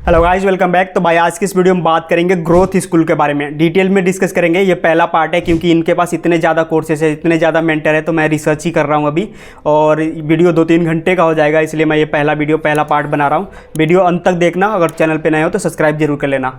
Hello guys, welcome back. तो भाई आज की इस वीडियो में बात करेंगे ग्रोथ स्कूल के बारे में, डिटेल में डिस्कस करेंगे। ये पहला पार्ट है क्योंकि इनके पास इतने ज़्यादा कोर्सेज है, इतने ज़्यादा मेंटर है, तो मैं रिसर्च ही कर रहा हूँ अभी। और वीडियो 2-3 घंटे का हो जाएगा, इसलिए मैं ये पहला पार्ट बना रहा हूँ। वीडियो अंत तक देखना, अगर चैनल पर नए हो तो सब्सक्राइब जरूर कर लेना।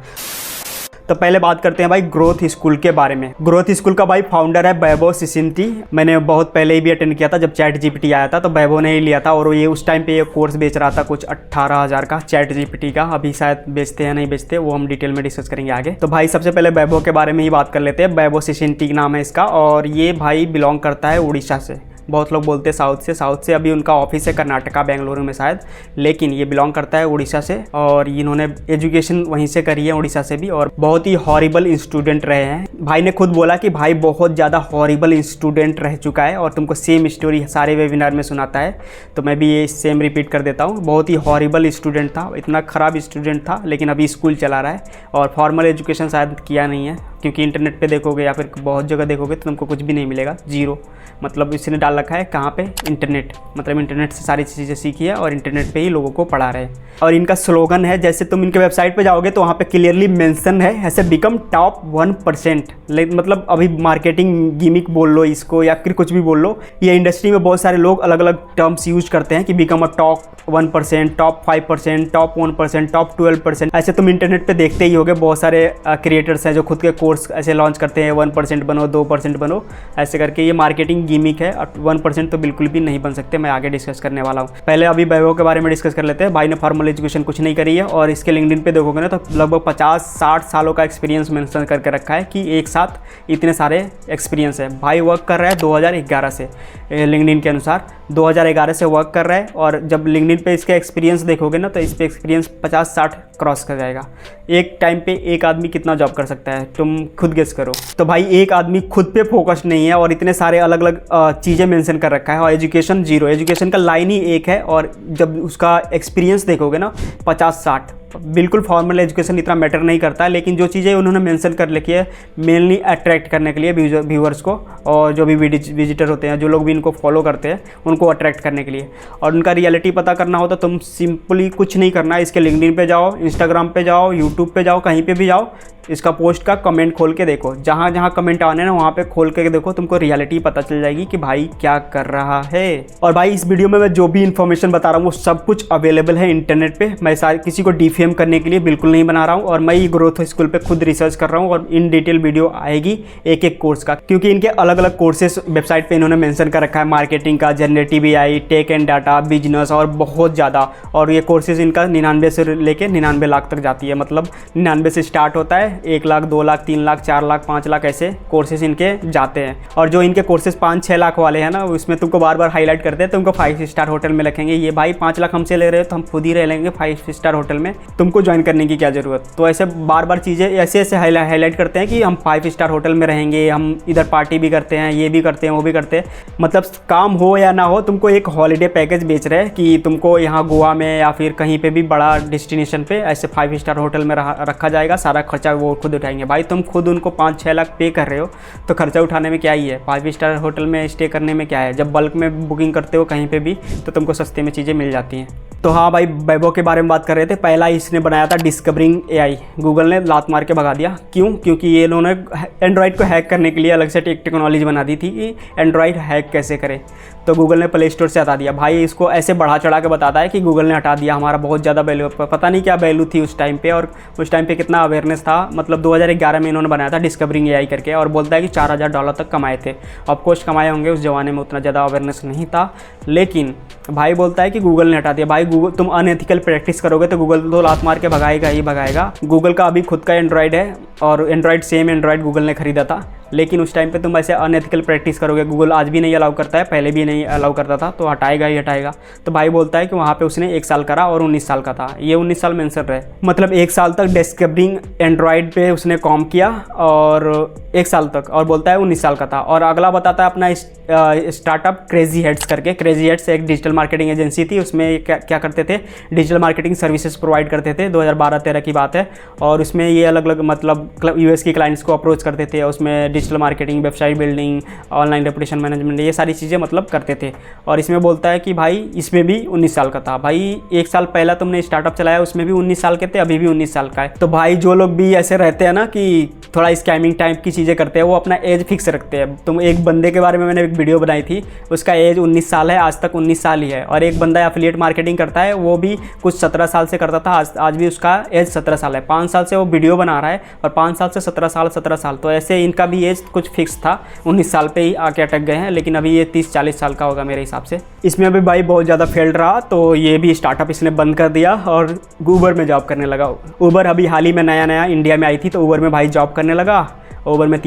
तो पहले बात करते हैं भाई ग्रोथ स्कूल के बारे में। ग्रोथ स्कूल का भाई फाउंडर है वैभव सिसिंटी। मैंने बहुत पहले ही भी अटेंड किया था जब चैट जीपीटी आया था, तो वैभव ने ही लिया था। और ये उस टाइम पे ये कोर्स बेच रहा था कुछ 18,000 का चैट जीपीटी का। अभी शायद बेचते हैं नहीं बेचते, वो हम डिटेल में डिस्कस करेंगे आगे। तो भाई सबसे पहले वैभव के बारे में ही बात कर लेते हैं। वैभव सिसिंटी नाम है इसका, और ये भाई बिलोंग करता है उड़ीसा से। बहुत लोग बोलते हैं साउथ से। अभी उनका ऑफिस है कर्नाटका बेंगलुरु में शायद, लेकिन ये बिलोंग करता है उड़ीसा से। और इन्होंने एजुकेशन वहीं से करी है, उड़ीसा से भी। और बहुत ही हॉरिबल स्टूडेंट रहे हैं। भाई ने खुद बोला कि भाई बहुत ज़्यादा हॉरिबल स्टूडेंट रह चुका है और तुमको सेम स्टोरी सारे वेबिनार में सुनाता है। तो मैं भी ये सेम रिपीट कर देता हूँ। बहुत ही हॉरिबल स्टूडेंट था, इतना ख़राब स्टूडेंट था, लेकिन अभी स्कूल चला रहा है। और फॉर्मल एजुकेशन शायद किया नहीं है, क्योंकि इंटरनेट पे देखोगे या फिर बहुत जगह देखोगे तो तुमको कुछ भी नहीं मिलेगा, जीरो। मतलब इसने डाल रखा है कहाँ पे, इंटरनेट। मतलब इंटरनेट से सारी चीज़ें सीखी है और इंटरनेट पे ही लोगों को पढ़ा रहे हैं। और इनका स्लोगन है, जैसे तुम इनके वेबसाइट पे जाओगे तो वहाँ पे क्लियरली मेंशन है, ऐसे बिकम टॉप 1%। मतलब अभी मार्केटिंग गिमिक बोल लो इसको या फिर कुछ भी बोल लो, ये इंडस्ट्री में बहुत सारे लोग अलग अलग टर्म्स यूज करते हैं कि become a top 1%, top 5%, top 1%, top 12%। ऐसे तुम इंटरनेट पे देखते ही होगे, बहुत सारे क्रिएटर्स हैं जो खुद के कोर्स ऐसे लॉन्च करते हैं, 1% बनो, 2% बनो, ऐसे करके। ये मार्केटिंग गिमिक है। 1% तो बिल्कुल भी नहीं बन सकते, मैं आगे डिस्कस करने वाला हूँ। पहले अभी वैभव के बारे में डिस्कस कर लेते हैं। भाई ने फॉर्मल एजुकेशन कुछ नहीं करी है, और इसके लिंक्डइन पे देखोगे ना तो लगभग 50-60 सालों का एक्सपीरियंस मेंशन करके रखा है कि एक साथ इतने सारे एक्सपीरियंस है। भाई वर्क कर रहा है 2011 से, लिंक्डइन के अनुसार 2011 से वर्क कर रहा है। और जब लिंक्डइन पे इसके एक्सपीरियंस देखोगे ना तो इस पे एक्सपीरियंस 50-60 क्रॉस कर जाएगा। एक टाइम पे एक आदमी कितना जॉब कर सकता है, तुम खुद गेस करो। तो भाई एक आदमी खुद पे फोकस नहीं है और इतने सारे अलग अलग चीज़ें मेंशन कर रखा है। और एजुकेशन जीरो, एजुकेशन का लाइन ही एक है। और जब उसका एक्सपीरियंस देखोगे ना 50-60, बिल्कुल फॉर्मल एजुकेशन इतना मैटर नहीं करता, लेकिन जो चीज़ें उन्होंने मेंशन कर लिखी है मेनली अट्रैक्ट करने के लिए व्यूअर्स को, और जो भी विजिटर होते हैं, जो लोग भी इनको फॉलो करते हैं, उनको अट्रैक्ट करने के लिए। और उनका रियलिटी पता करना हो तो तुम सिंपली कुछ नहीं करना है, इसके लिंक्डइन पे जाओ, इंस्टाग्राम पे जाओ, यूट्यूब पे जाओ, कहीं पे भी जाओ, इसका पोस्ट का कमेंट खोल के देखो। जहाँ जहाँ कमेंट आने ना वहाँ पे खोल के देखो, तुमको रियलिटी पता चल जाएगी कि भाई क्या कर रहा है। और भाई इस वीडियो में मैं जो भी इन्फॉर्मेशन बता रहा हूँ वो सब कुछ अवेलेबल है इंटरनेट पे। मैं किसी को डिफेम करने के लिए बिल्कुल नहीं बना रहा हूँ। और मैं ग्रोथ स्कूल पे खुद रिसर्च कर रहा हूँ, और इन डिटेल वीडियो आएगी एक एक कोर्स का, क्योंकि इनके अलग अलग कोर्सेस वेबसाइट पे इन्होंने मेंशन कर रखा है। मार्केटिंग का, generative AI, tech and data, business और बहुत ज़्यादा। और ये कोर्सेज इनका 99 से लेके 99 लाख तक जाती है। मतलब 99 से स्टार्ट होता है, 1 लाख, 2 लाख, 3 लाख, 4 लाख, 5 लाख, ऐसे कोर्सेज इनके जाते हैं। और जो इनके कोर्सेज 5-6 लाख वाले हैं ना, उसमें तुमको बार बार हाईलाइट करते हैं, तुमको 5 स्टार होटल में रखेंगे। ये भाई 5 लाख हमसे ले रहे हो तो हम खुद ही रह लेंगे 5 स्टार होटल में, तुमको ज्वाइन करने की क्या ज़रूरत। तो ऐसे बार बार चीज़ें ऐसे हाईलाइट करते हैं कि हम 5 स्टार होटल में रहेंगे, हम इधर पार्टी भी करते हैं, ये भी करते हैं, वो भी करते हैं। मतलब काम हो या ना हो, तुमको एक हॉलीडे पैकेज बेच रहे हैं कि तुमको यहाँ गोवा में या फिर कहीं पे भी बड़ा डेस्टिनेशन पे ऐसे 5 स्टार होटल में रखा जाएगा, सारा खर्चा वो खुद उठाएंगे। भाई तुम खुद उनको 5-6 लाख पे कर रहे हो, तो खर्चा उठाने में क्या ही है। 5 स्टार होटल में स्टे करने में क्या है। जब बल्क में बुकिंग करते हो कहीं पे भी तो तुमको सस्ते में चीज़ें मिल जाती हैं। तो हाँ भाई, वैभव के बारे में बात कर रहे थे। पहला इसने बनाया था डिस्कवरिंग AI, गूगल ने लात मार के भगा दिया। क्यों? क्योंकि ये इन्होंने एंड्रॉयड को हैक करने के लिए अलग से टेक्नोलॉजी बना दी थी कि एंड्रॉयड हैक कैसे करें। तो गूगल ने प्ले स्टोर से हटा दिया। भाई इसको ऐसे बढ़ा चढ़ा के बताता है कि गूगल ने हटा दिया, हमारा बहुत ज़्यादा वैल्यू, पता नहीं क्या वैल्यू थी उस टाइम पे, और उस टाइम पे कितना अवेयरनेस था। मतलब 2011 में इन्होंने बनाया था डिस्कवरिंग AI करके, और बोलता है कि $4,000 तक कमाए थे। ऑफकोर्स कमाए होंगे, उस ज़माने में उतना ज़्यादा अवेयरनेस नहीं था, लेकिन भाई बोलता है कि गूगल ने हटा दिया। भाई गूगल, तुम अनएथिकल प्रैक्टिस करोगे तो गूगल तो लात मार के भगाएगा ही भगाएगा। गूगल का अभी खुद का एंड्रॉयड है, और एंड्रॉयड सेम एंड्रॉयड गूगल ने खरीदा था, लेकिन उस टाइम पे तुम ऐसे अनएथिकल प्रैक्टिस करोगे, गूगल आज भी नहीं अलाउ करता है, पहले भी नहीं अलाउ करता था, तो हटाएगा ही हटाएगा। तो भाई बोलता है कि वहाँ पे उसने 1 साल करा और 19 साल का था। ये 19 साल मेंशन रहे, मतलब 1 साल तक डिस्कवरिंग एंड्रॉयड पे उसने काम किया, और 1 साल तक, और बोलता है 19 साल का था। और अगला बताता है अपना स्टार्टअप क्रेजी हेड्स करके। क्रेजी हेड्स एक डिजिटल मार्केटिंग एजेंसी थी, उसमें क्या करते थे, डिजिटल मार्केटिंग सर्विसेज प्रोवाइड करते थे। 2012-13 की बात है। और उसमें ये अलग अलग मतलब US की क्लाइंट्स को अप्रोच करते थे, उसमें digital marketing, website building, online reputation management, ये सारी चीज़ें मतलब करते थे। और इसमें बोलता है कि भाई इसमें भी 19 साल का था। भाई 1 साल पहला तुमने स्टार्टअप चलाया उसमें भी 19 साल के थे, अभी भी 19 साल का है। तो भाई जो लोग भी ऐसे रहते हैं ना कि थोड़ा स्कैमिंग टाइप की चीज़ें करते हैं, वो अपना एज फिक्स रखते हैं। तुम एक बंदे के बारे में मैंने एक वीडियो बनाई थी, उसका एज 19 साल है, आज तक 19 साल ही है। और एक बंदा एफिलिएट मार्केटिंग करता है, वो भी कुछ 17 साल से करता था, आज भी उसका एज 17 साल है। 5 साल से वो वीडियो बना रहा है और 5 साल से 17 साल। तो ऐसे इनका भी एज कुछ फिक्स था, 19 साल पे ही आके अटक गए हैं, लेकिन अभी ये 30-40 साल का होगा मेरे हिसाब से। इसमें अभी भाई बहुत ज़्यादा फेल्ड रहा, तो ये भी स्टार्टअप इसने बंद कर दिया और ऊबर में जॉब करने लगा। ऊबर अभी हाल ही में नया इंडिया में आई थी, तो ऊबर में भाई जॉब करने लगा। ऊबर में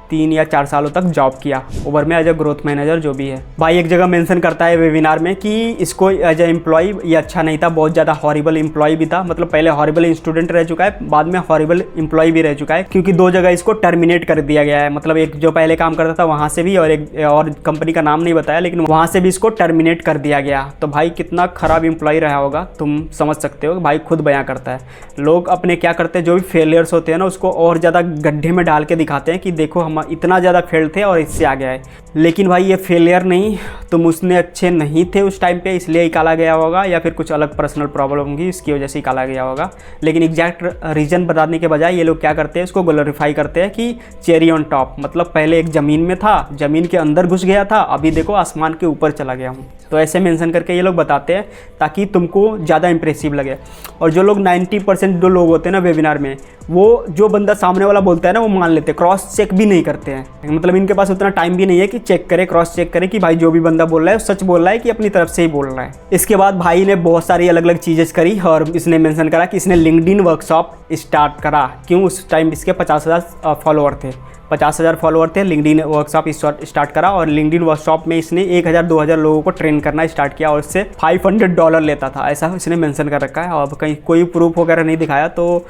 3 या 4 सालों तक जॉब किया ऊबर में एज अ ग्रोथ मैनेजर जो भी है। भाई एक जगह मेंशन करता है वेबिनार में कि इसको एज अ एम्प्लॉय ये अच्छा नहीं था, बहुत ज़्यादा हॉरिबल एम्प्लॉय भी था। मतलब पहले हॉरिबल स्टूडेंट रह चुका है, बाद में हॉरिबल एम्प्लॉय भी रह चुका है, क्योंकि 2 जगह इसको टर्मिनेट कर दिया गया है। मतलब एक जो पहले काम करता था वहाँ से भी, और एक और कंपनी का नाम नहीं बताया, लेकिन वहाँ से भी इसको टर्मिनेट कर दिया गया। तो भाई कितना ख़राब एम्प्लॉय रहा होगा तुम समझ सकते हो। भाई खुद बयां करता है। लोग अपने क्या करते हैं, जो भी फेलियर्स होते हैं ना, उसको और ज़्यादा गड्ढे में डाल के दिखाते हैं कि देखो हम इतना ज़्यादा थे और इससे आ गया है। लेकिन भाई ये फेलियर नहीं, तुम उसने अच्छे नहीं थे उस टाइम पे, इसलिए निकाला गया होगा, या फिर कुछ अलग पर्सनल प्रॉब्लम होगी इसकी वजह से निकाला गया होगा। लेकिन एग्जैक्ट रीज़न बताने के बजाय ये लोग क्या करते हैं, इसको ग्लोरीफाई करते हैं कि चेरी ऑन टॉप। मतलब पहले एक ज़मीन में था, ज़मीन के अंदर घुस गया था, अभी देखो आसमान के ऊपर चला गया हूँ। तो ऐसे मेंशन करके ये लोग बताते हैं ताकि तुमको ज़्यादा इंप्रेसिव लगे। और जो लोग 90% जो लोग होते हैं ना वेबिनार में, वो जो बंदा सामने वाला बोलता है ना वो मान लेते हैं, क्रॉस चेक भी नहीं करते हैं। मतलब इनके पास उतना टाइम भी नहीं है कि चेक करे, क्रॉस चेक करे कि भाई जो भी बंदा बोल रहा है सच बोल रहा है कि अपनी तरफ से ही बोल रहा है। इसके बाद भाई ने बहुत सारी अलग अलग चीज़ें करी और इसने मेंशन करा कि इसने लिंक्डइन वर्कशॉप स्टार्ट करा। क्यों? उस टाइम इसके 50,000 फॉलोअर थे, 50,000 फॉलोअर थे। लिंक्डइन वर्कशॉप स्टार्ट करा और लिंक्डइन वर्कशॉप में इसने 1,000-2,000 लोगों को ट्रेन करना स्टार्ट किया और उससे $500 लेता था, ऐसा इसने मेंशन कर रखा है। और कहीं कोई प्रूफ वगैरह नहीं दिखाया, तो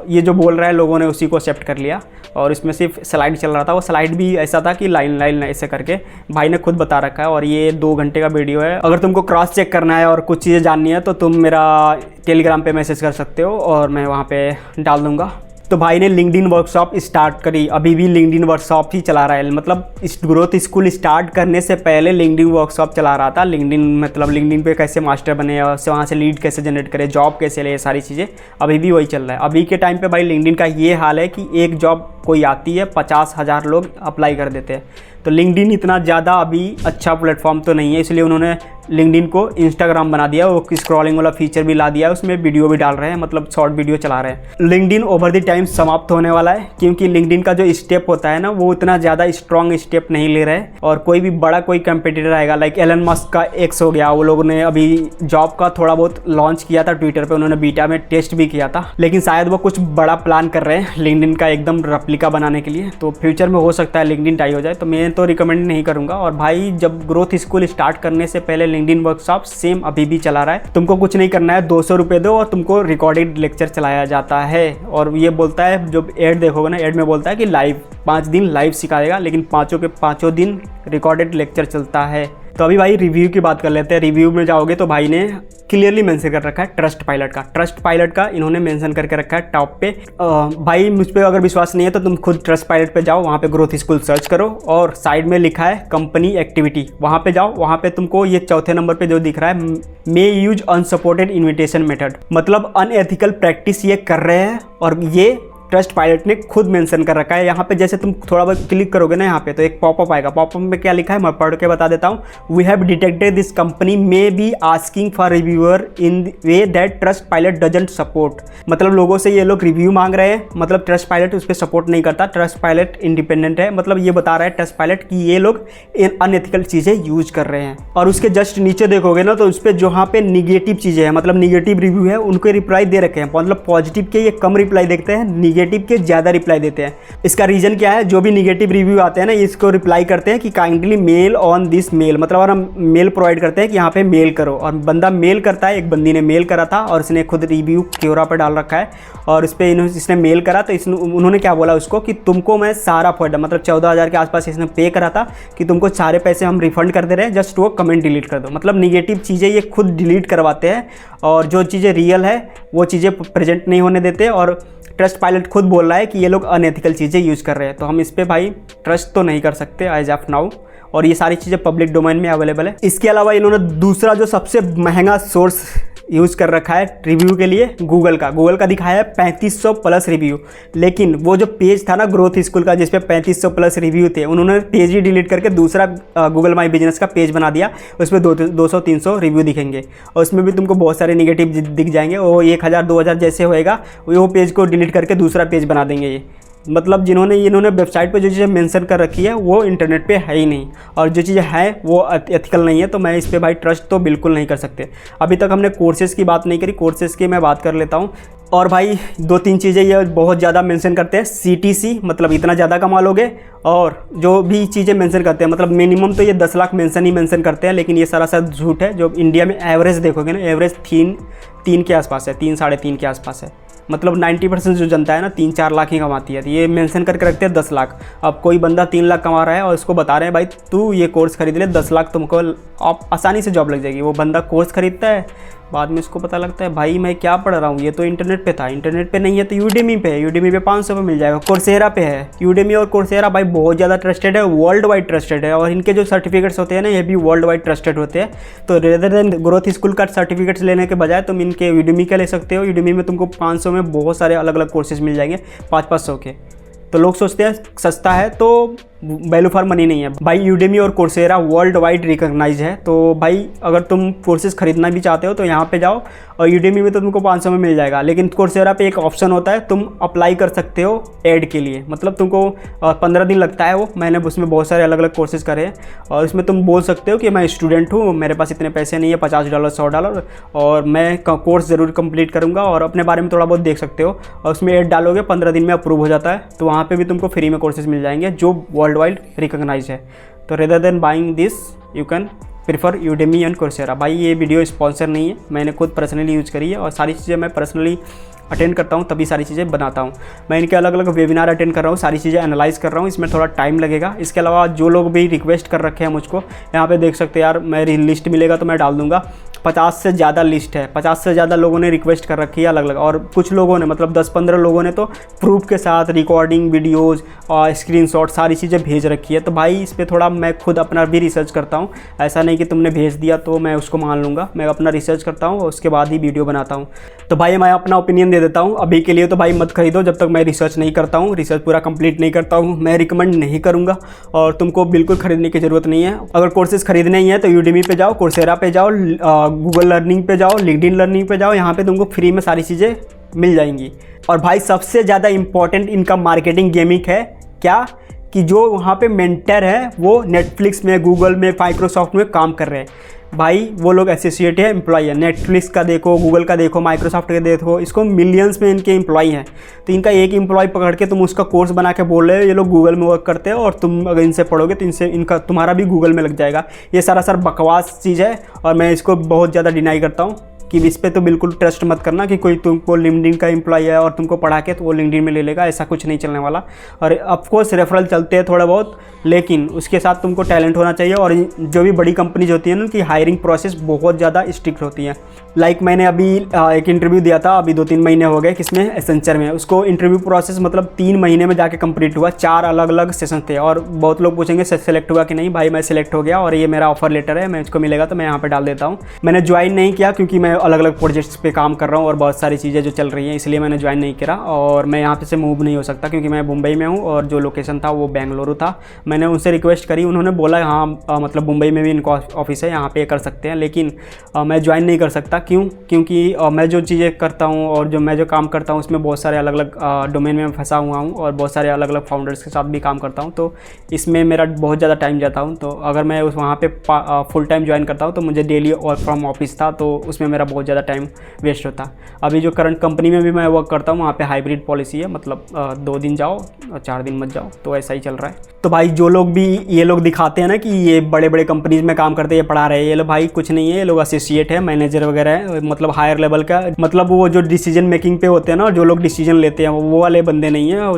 ये जो बोल रहा है लोगों ने उसी को एक्सेप्ट कर लिया। और इसमें सिर्फ स्लाइड चल रहा था, वो स्लाइड भी ऐसा था कि लाइन ऐसे करके भाई ने खुद बता रखा है। और ये 2 घंटे का वीडियो है। अगर तुमको क्रॉस चेक करना है और कुछ चीज़ें जाननी है तो तुम मेरा टेलीग्राम पे मैसेज कर सकते हो और मैं वहाँ पे डाल दूँगा। तो भाई ने लिंक्डइन वर्कशॉप स्टार्ट करी, अभी भी लिंक्डइन वर्कशॉप ही चला रहा है। मतलब इस ग्रोथ स्कूल स्टार्ट करने से पहले लिंक्डइन वर्कशॉप चला रहा था। लिंक्डइन पे कैसे मास्टर बने और वहाँ से लीड कैसे जनरेट करे, जॉब कैसे ले, ये सारी चीज़ें अभी भी वही चल रहा है। अभी के टाइम पे भाई लिंक्डइन का ये हाल है कि एक जॉब कोई आती है 50,000 लोग अप्लाई कर देते हैं। तो लिंक्डइन इतना ज़्यादा अभी अच्छा प्लेटफॉर्म तो नहीं है, इसलिए उन्होंने लिंक्डइन को इंस्टाग्राम बना दिया। वो स्क्रॉलिंग वाला फीचर भी ला दिया है, उसमें वीडियो भी डाल रहे हैं, मतलब शॉर्ट वीडियो चला रहे हैं। लिंक्डइन ओवर द टाइम समाप्त होने वाला है, क्योंकि लिंक्डइन का जो स्टेप होता है ना वो इतना ज़्यादा स्ट्रॉन्ग स्टेप नहीं ले रहे हैं। और कोई भी बड़ा कोई कंपटीटर आएगा, लाइक एलन मस्क का एक्स हो गया, वो लोगों ने अभी जॉब का थोड़ा बहुत लॉन्च किया था ट्विटर पर, उन्होंने बीटा में टेस्ट भी किया था। लेकिन शायद वो कुछ बड़ा प्लान कर रहे हैं लिंक्डइन का एकदम रेप्लिका बनाने के लिए। तो फ्यूचर में हो सकता है लिंक्डइन टाई हो जाए, तो मैं तो रिकमेंड नहीं करूँगा। और भाई जब ग्रोथ स्कूल स्टार्ट करने से पहले लिंक्डइन वर्कशॉप सेम अभी भी चला रहा है। तुमको कुछ नहीं करना है, 200 रुपये दो और तुमको रिकॉर्डेड लेक्चर चलाया जाता है। और ये बोलता है, जो एड देखोगे ना, एड में बोलता है कि लाइव 5 दिन लाइव सिखाएगा, लेकिन 5 के 5 दिन रिकॉर्डेड लेक्चर चलता है। तो अभी भाई रिव्यू की बात कर लेते हैं। रिव्यू में जाओगे तो भाई ने क्लियरली मेंशन कर रखा है ट्रस्ट पायलट का इन्होंने मेंशन करके रखा है टॉप पे। भाई मुझ पर अगर विश्वास नहीं है तो तुम खुद ट्रस्ट पायलट पे जाओ, वहाँ पे ग्रोथ स्कूल सर्च करो और साइड में लिखा है कंपनी एक्टिविटी, वहाँ पे जाओ। वहाँ पे तुमको ये 4थे नंबर पे जो दिख रहा है, मे यूज अनसपोर्टेड इन्विटेशन मेथड, मतलब अनएथिकल प्रैक्टिस ये कर रहे हैं। और ये ट्रस्ट पायलट ने खुद मेंशन कर रखा है। यहाँ पे जैसे तुम थोड़ा बहुत क्लिक करोगे ना, यहाँ पे तो एक पॉपअप आएगा। पॉपअप में क्या लिखा है मैं पढ़ के बता देता हूँ। We have detected this company maybe asking for reviewer in way that Trustpilot doesn't support. मतलब लोगों से ये लोग रिव्यू मांग रहे हैं, मतलब ट्रस्ट पायलट उस पर सपोर्ट नहीं करता। ट्रस्ट पायलट इंडिपेंडेंट है, मतलब ये बता रहा है ट्रस्ट पायलट कि ये लोग अनएथिकल चीज़ें यूज कर रहे हैं। और उसके जस्ट नीचे देखोगे ना तो उस पर जहाँ पे निगेटिव चीज़ें हैं, मतलब निगेटिव रिव्यू है, उनको रिप्लाई दे रखे हैं। मतलब पॉजिटिव के ये कम रिप्लाई देखते हैं, निगेटिव के ज़्यादा रिप्लाई देते हैं। इसका रीज़न क्या है? जो भी निगेटिव रिव्यू आते हैं ना, इसको रिप्लाई करते हैं कि kindly mail on this mail, मतलब अगर हम मेल प्रोवाइड करते हैं कि यहाँ पे मेल करो, और बंदा मेल करता है। एक बंदी ने मेल करा था और इसने खुद रिव्यू क्योरा पर डाल रखा है, और इस पर इसने मेल करा तो उन्होंने क्या बोला उसको कि तुमको मैं सारा फंड, मतलब 14,000 के आसपास इसने पे करा था कि तुमको सारे पैसे हम रिफंड कर दे रहे हैं, जस्ट वो कमेंट डिलीट कर दो। मतलब निगेटिव चीज़ें ये खुद डिलीट करवाते हैं, और जो चीज़ें रियल है वो चीज़ें प्रेजेंट नहीं होने देते। और ट्रस्ट पायलट खुद बोल रहा है कि ये लोग अनएथिकल चीज़ें यूज़ कर रहे हैं, तो हम इस पर भाई ट्रस्ट तो नहीं कर सकते एज ऑफ नाउ। और ये सारी चीज़ें पब्लिक डोमेन में अवेलेबल है। इसके अलावा इन्होंने दूसरा जो सबसे महंगा सोर्स यूज़ कर रखा है रिव्यू के लिए, गूगल का दिखाया है 3500 प्लस रिव्यू। लेकिन वो जो पेज था ना ग्रोथ स्कूल का जिस पे 3500 प्लस रिव्यू थे, उन्होंने पेज ही डिलीट करके दूसरा गूगल माई बिजनेस का पेज बना दिया। उसमें 200-300 रिव्यू दिखेंगे और उसमें भी तुमको बहुत सारे निगेटिव दिख जाएंगे। वो 1000-2000 जैसे होएगा वो पेज को डिलीट करके दूसरा पेज बना देंगे। ये मतलब इन्होंने वेबसाइट पे जो चीज़ें मेंशन कर रखी है वो इंटरनेट पे है ही नहीं, और जो चीज़ें हैं वो एथिकल नहीं है। तो मैं इस पे भाई ट्रस्ट तो बिल्कुल नहीं कर सकते। अभी तक हमने कोर्सेज़ की बात नहीं करी, कोर्सेज़ की मैं बात कर लेता हूँ। और भाई 2-3 चीज़ें ये बहुत ज़्यादा मेंशन करते हैं, CTC मतलब इतना ज़्यादा कमा लोगे, और जो भी चीज़ें मेंशन करते हैं मतलब मिनिमम तो ये 10 लाख मेंशन करते हैं, लेकिन ये सरासर झूठ है। जो इंडिया में एवरेज देखोगे ना, एवरेज 3 के आसपास है, 3-3.5 के आसपास है। मतलब 90% जो जनता है ना 3-4 लाख ही कमाती है। तो ये मेंशन करके रखते हैं 10 लाख। अब कोई बंदा 3 लाख कमा रहा है और उसको बता रहे हैं भाई तू ये कोर्स खरीद ले, 10 लाख तुमको आप आसानी से जॉब लग जाएगी। वो बंदा कोर्स खरीदता है, बाद में उसको पता लगता है भाई मैं क्या पढ़ रहा हूँ, ये तो इंटरनेट पे था, इंटरनेट पे नहीं है तो यूडेमी पे है, यूडेमी पे 500 पे मिल जाएगा, कोर्सेरा पे है। यूडेमी और कोर्सेरा भाई बहुत ज़्यादा ट्रस्टेड है, वर्ल्ड वाइड ट्रस्टेड है, और इनके जो सर्टिफिकेट्स होते हैं ना ये भी वर्ल्ड वाइड ट्रस्टेड होते हैं। तो रेदर देन ग्रोथ स्कूल का सर्टिफिकेट्स लेने के बजाय तुम इनके यूडेमी का ले सकते हो। यूडेमी में तुमको 500 में बहुत सारे अलग अलग कोर्सेज मिल जाएंगे, 500 के। तो लोग सोचते हैं सस्ता है तो वैल्यू फॉर मनी नहीं है भाई। यूडेमी और कोर्सेरा वर्ल्ड वाइड रिकॉग्नाइज है। तो भाई अगर तुम कोर्सेज खरीदना भी चाहते हो तो यहाँ पे जाओ, और यूडेमी में तो तुमको 500 में मिल जाएगा। लेकिन कोर्सेरा पे एक ऑप्शन होता है, तुम अप्लाई कर सकते हो ऐड के लिए, मतलब तुमको 15 दिन लगता है वो। मैंने उसमें बहुत सारे अलग अलग कोर्सेज करे हैं, और इसमें तुम बोल सकते हो कि मैं स्टूडेंट हूँ, मेरे पास इतने पैसे नहीं है, $50 $100, और मैं कोर्स ज़रूर कंप्लीट करूँगा, और अपने बारे में थोड़ा बहुत देख सकते हो। और उसमें ऐड डालोगे, 15 दिन में अप्रूव हो जाता है, तो वहाँ पर भी तुमको फ्री में कोर्सेज मिल जाएंगे जो वर्ल्ड वाइड रिकॉग्नाइज है। तो rather than buying this you can prefer Udemy and Coursera. भाई ये वीडियो स्पॉन्सर नहीं है, मैंने खुद पर्सनली यूज़ करी है, और सारी चीज़ें मैं पर्सनली अटेंड करता हूँ तभी सारी चीज़ें बनाता हूँ। मैं इनके अलग अलग वेबिनार अटेंड कर रहा हूँ, सारी चीज़ें एनालाइज़ कर रहा हूँ, इसमें थोड़ा टाइम लगेगा। इसके अलावा जो लोग भी रिक्वेस्ट कर रखे हैं मुझको, यहाँ पे देख सकते हैं यार, मेरी लिस्ट मिलेगा तो मैं डाल दूँगा। 50 से ज़्यादा लिस्ट है, 50 से ज़्यादा लोगों ने रिक्वेस्ट कर रखी है अलग अलग, और कुछ लोगों ने मतलब 10-15 लोगों ने तो प्रूफ के साथ रिकॉर्डिंग वीडियोज़ और स्क्रीनशॉट सारी चीज़ें भेज रखी है। तो भाई इस पर थोड़ा मैं खुद अपना भी रिसर्च करता हूँ, ऐसा नहीं कि तुमने भेज दिया तो मैं उसको मान लूँगा। मैं अपना रिसर्च करता हूँ और उसके बाद ही वीडियो बनाता हूँ। तो भाई मैं अपना ओपिनियन दे देता हूँ, अभी के लिए तो भाई मत खरीदो जब तक मैं रिसर्च नहीं करता हूँ, रिसर्च पूरा कंप्लीट नहीं करता हूँ। मैं रिकमेंड नहीं करूँगा, और तुमको बिल्कुल खरीदने की ज़रूरत नहीं है। अगर कोर्सेज खरीदने ही है तो यूडेमी पे जाओ, कोर्सेरा पे जाओ, गूगल लर्निंग पे जाओ, लिंक्डइन लर्निंग पे जाओ, यहाँ पे तुमको फ्री में सारी चीज़ें मिल जाएंगी। और भाई सबसे ज़्यादा इंपॉर्टेंट इनका मार्केटिंग गेमिंग है क्या, कि जो वहाँ पे मेंटर है वो नेटफ्लिक्स में, गूगल में, माइक्रोसॉफ्ट में काम कर रहे हैं। भाई वो लोग एसोसिएट है, एम्प्लॉय है। नेटफ्लिक्स का देखो, गूगल का देखो, माइक्रोसॉफ्ट का देखो, इसको मिलियंस में इनके एम्प्लॉय हैं। तो इनका एक एम्प्लॉय पकड़ के तुम उसका कोर्स बना के बोल रहे हो ये लोग गूगल में वर्क करते हैं, और तुम अगर इनसे पढ़ोगे तो इनका तुम्हारा भी गूगल में लग जाएगा। ये सरासर बकवास चीज़ है, और मैं इसको बहुत ज़्यादा डिनाई करता हूँ कि इस पर तो बिल्कुल ट्रस्ट मत करना कि कोई तुमको लिंक्डइन का एम्प्लॉय है और तुमको पढ़ा के तो वो लिंक्डइन में ले लेगा, ऐसा कुछ नहीं चलने वाला। और ऑफकोर्स रेफरल चलते हैं थोड़ा बहुत, लेकिन उसके साथ तुमको टैलेंट होना चाहिए। और जो भी बड़ी कंपनीज होती हैं ना, उनकी हायरिंग प्रोसेस बहुत ज़्यादा स्ट्रिक्ट होती है। लाइक मैंने अभी एक इंटरव्यू दिया था, अभी 2-3 महीने हो गए, किसमें, एसेंचर में। उसको इंटरव्यू प्रोसेस मतलब 3 महीने में जाके कंप्लीट हुआ, 4 अलग अलग सेशन थे। और बहुत लोग पूछेंगे सेलेक्ट हुआ कि नहीं, भाई मैं सिलेक्ट हो गया, और ये मेरा ऑफर लेटर है, मैं इसको मिलेगा तो मैं यहाँ पर डाल देता हूँ। मैंने ज्वाइन नहीं किया क्योंकि मैं अलग अलग प्रोजेक्ट्स पे काम कर रहा हूँ और बहुत सारी चीज़ें जो चल रही हैं, इसलिए मैंने ज्वाइन नहीं करा। और मैं यहाँ पे से मूव नहीं हो सकता क्योंकि मैं मुंबई में हूँ, और जो लोकेशन था वो बेंगलुरु था। मैंने उनसे रिक्वेस्ट करी, उन्होंने बोला हाँ मतलब मुंबई में भी इनका ऑफिस है, यहाँ पे कर सकते हैं, लेकिन मैं ज्वाइन नहीं कर सकता। क्यों? क्योंकि मैं जो चीज़ें करता हूँ और जो मैं जो काम करता हूँ उसमें बहुत सारे अलग अलग डोमेन में फंसा हुआ हूँ, और बहुत सारे अलग अलग फाउंडर्स के साथ भी काम करता हूँ, तो इसमें मेरा बहुत ज़्यादा टाइम जाता हूँ। तो अगर मैं उस वहाँ पर फुल टाइम ज्वाइन करता हूँ तो मुझे डेली वर्क फ्रॉम ऑफिस था, तो उसमें मेरा बहुत ज़्यादा टाइम वेस्ट होता। अभी जो करंट कंपनी में भी मैं वर्क करता हूँ वहाँ पे हाइब्रिड पॉलिसी है, मतलब 2 दिन जाओ और 4 दिन मत जाओ, तो ऐसा ही चल रहा है। तो भाई जो लोग भी ये लोग दिखाते हैं ना कि ये बड़े बड़े कंपनीज में काम करते हैं, ये पढ़ा रहे हैं, ये लोग भाई कुछ नहीं है, ये लोग एसोसिएट है, मैनेजर वगैरह है, मतलब हायर लेवल का, मतलब वो जो डिसीजन मेकिंग पे होते हैं ना, जो लोग डिसीजन लेते हैं वो वाले बंदे नहीं है,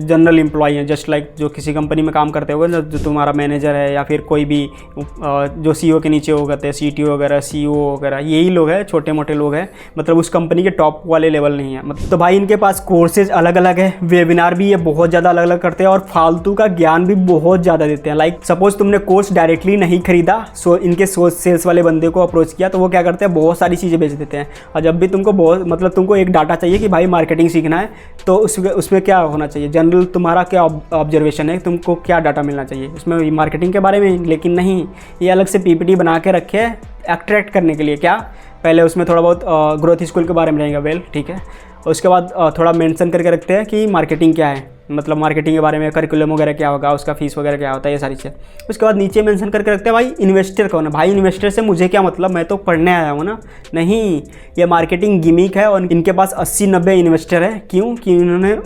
जनरल एम्प्लॉय हैं। जस्ट लाइक जो किसी कंपनी में काम करते होगा, जो तुम्हारा मैनेजर है या फिर कोई भी जो CEO के नीचे हो गए, CTO वगैरह, CEO वगैरह, यही लोग हैं, छोटे मोटे लोग हैं, मतलब उस कंपनी के टॉप वाले लेवल नहीं है मतलब। तो भाई इनके पास कोर्सेज अलग अलग है, वेबिनार भी ये बहुत ज़्यादा अलग अलग करते हैं और फालतू का ज्ञान भी बहुत ज़्यादा देते हैं। लाइक सपोज तुमने कोर्स डायरेक्टली नहीं खरीदा, सो इनके सेल्स वाले बंदे को अप्रोच किया, तो वो क्या करते हैं, बहुत सारी चीज़ें बेच देते हैं। और जब भी तुमको बहुत मतलब तुमको एक डाटा चाहिए कि भाई मार्केटिंग सीखना है, तो उसमें क्या होना चाहिए, जनरल तुम्हारा क्या ऑब्जर्वेशन है, तुमको क्या डाटा मिलना चाहिए उसमें मार्केटिंग के बारे में। लेकिन नहीं, ये अलग से पीपीटी बना के रखे है अट्रैक्ट करने के लिए। क्या पहले उसमें थोड़ा बहुत ग्रोथ स्कूल के बारे में रहेगा, वेल ठीक है, उसके बाद थोड़ा मेंशन करके रखते हैं कि मार्केटिंग क्या है, मतलब मार्केटिंग के बारे में करिकुलम वगैरह क्या होगा, उसका फीस वगैरह क्या होता है, ये सारी चीज़। उसके बाद नीचे मेंशन करके रखते हैं भाई इन्वेस्टर कौन है। भाई इन्वेस्टर से मुझे क्या मतलब, मैं तो पढ़ने आया हूँ ना। नहीं, ये मार्केटिंग गिमिक है और इनके पास 80-90 इन्वेस्टर है। क्यों कि उन्होंने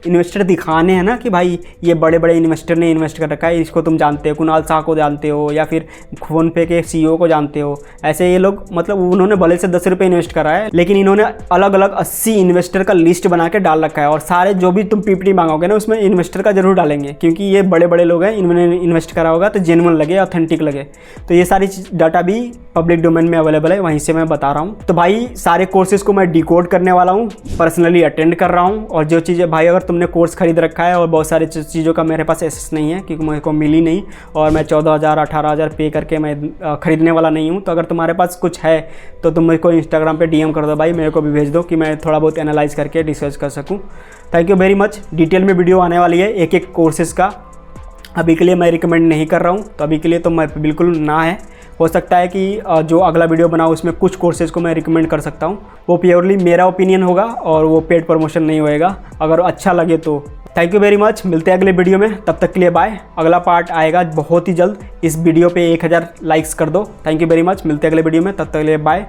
इन्वेस्टर दिखाने हैं ना कि भाई ये बड़े बड़े इन्वेस्टर ने इन्वेस्ट कर रखा है, इसको तुम जानते हो, कुणाल शाह को जानते हो या फिर फ़ोनपे के CEO को जानते हो। ऐसे ये लोग मतलब उन्होंने भले से 10 रुपये इन्वेस्ट करा है, लेकिन इन्होंने अलग अलग 80 इन्वेस्टर का लिस्ट बना के डाल रखा है। और सारे जो भी तुम पीपीटी मांगोगे ना उसमें इन्वेस्टर का जरूर डालेंगे, क्योंकि ये बड़े बड़े लोग हैं, इन्होंने इन्वेस्ट करा होगा तो जेन्युइन लगे, ऑथेंटिक लगे। तो ये सारी डाटा भी पब्लिक डोमेन में अवेलेबल है, वहीं से मैं बता रहा हूँ। तो भाई सारे कोर्सेज़ को मैं डिकोड करने वाला हूँ, पर्सनली अटेंड कर रहा हूँ। और जो चीज़ें भाई अगर तुमने कोर्स खरीद रखा है और बहुत सारी चीज़ों का मेरे पास एक्सेस नहीं है क्योंकि मेरे को मिली नहीं, और मैं 14,000-18,000 पे करके मैं ख़रीदने वाला नहीं हूँ, तो अगर तुम्हारे पास कुछ है तो तुम मेरे को इंस्टाग्राम पे DM कर दो भाई, मेरे को भी भेज दो कि मैं थोड़ा बहुत एनालाइज करके रिसर्च कर सकूँ। Thank you very much. Detail में वीडियो आने वाली है एक एक कोर्सेज़ का। अभी के लिए मैं रिकमेंड नहीं कर रहा हूँ, तो अभी के लिए तो मैं बिल्कुल ना है। हो सकता है कि जो अगला वीडियो बनाऊँ उसमें कुछ कोर्सेज़ को मैं रिकमेंड कर सकता हूँ, वो प्योरली मेरा ओपिनियन होगा और वो पेड प्रमोशन नहीं होएगा। अगर अच्छा लगे तो थैंक यू वेरी मच। मिलते हैं अगले वीडियो में, तब तक के लिए बाय। अगला पार्ट आएगा बहुत ही जल्द। इस वीडियो पे 1000 लाइक्स कर दो। Thank you very much. मिलते हैं अगले वीडियो में, तब तक के लिए बाय।